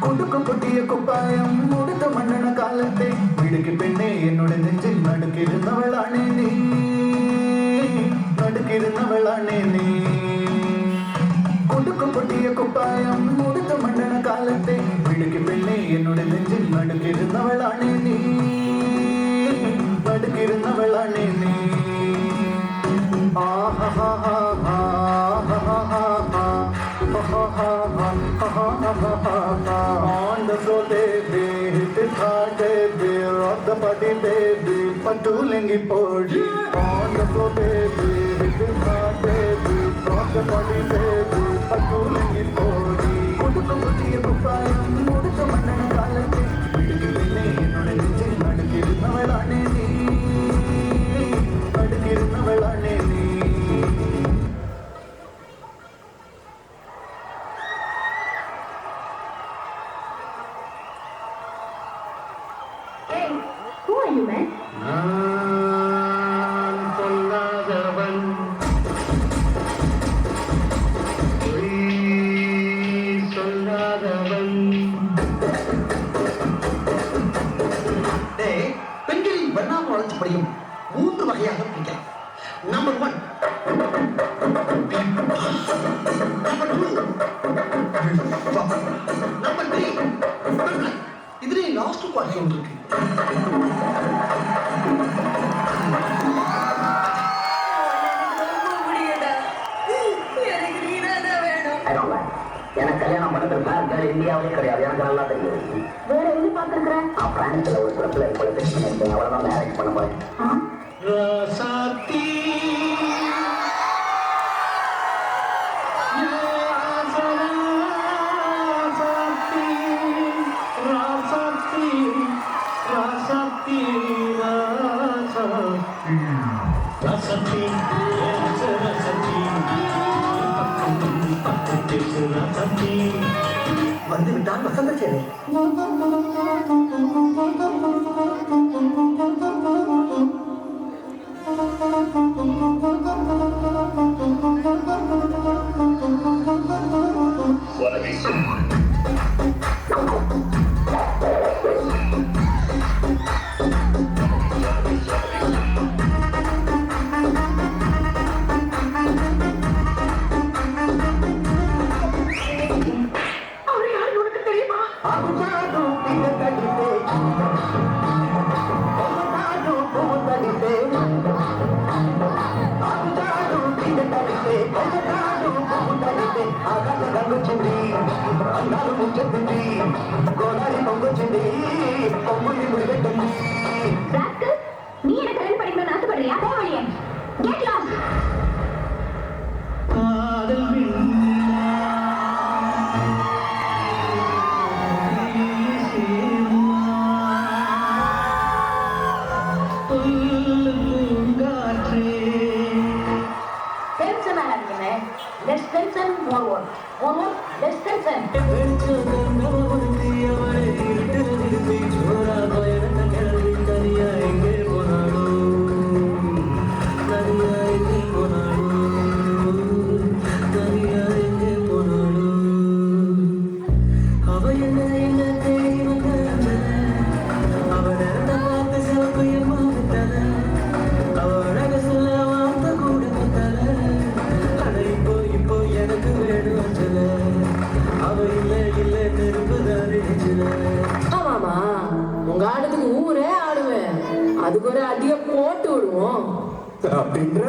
கொடுக்கும் பொட்டிய குப்பாயம் முடித்த மன்னன காலத்தை விடுக்கு பெண்ணே என்னோட நெஞ்சில் நடுக்கிருந்தவளானே நீ நடுக்கிருந்தவளானே நீ கொடுக்கும் பொட்டிய குப்பாயம் முடித்த மன்னன காலத்தை விடுக்கு பெண்ணே என்னோட நெஞ்சில் நடுக்கிருந்தவளானே நீ நடுக்கிருந்தவளானே நீ On the floor, baby, hit it hard, baby, rock the body, baby, patulengi podi. On the floor, baby, hit it hard, baby, rock the body, baby, patulengi podi. Kudukku kutiya kupayam, mudukku mannana kalatte, vidukku pinne ennoda nechil nadukirunnavalane nee, nadukirunnavalane nee. Hey, who are you, man? நான் சொல்லாதவன் பொய் சொல்லாதவன். பெண்களின் வண்ணாம வளர்ச்சிப்படியும் 3 வகையாக பிரிக்கலாம். Number 1, number 2, number 3. இதுல last quality ஒன்று இருக்கு. எனக்கு கல்யாணம் பண்ணிருந்தா இந்தியாவிலே கிடையாது, எனக்கு நல்லா தெரியும். வேற எது பார்த்திருக்கிறேன்? பிரான்ஸ்ல ஒரு பிரச்சனை அவ்வளவுதான் மேரேஜ் பண்ண போறேன். ராசாத்தி ராசாத்தி ராசாத்தி ராசாத்தி ராசாத்தி வந்து விட்டால் வசந்த சேவை. நீ எனக்கு கல்யாணம் பண்ணிக்கணும்னு ஆசைப்படுறியா? போ வெளியே. Get lost. Tension ஆகாதீங்க. Let's tension more work. More work. Let's tension. ஆமாமா, உங்க ஆட்டத்துக்கு ஊரே ஆடுவேன். அதுக்கு ஒரு அடிய போட்டு விடுவோம் அப்படின்ற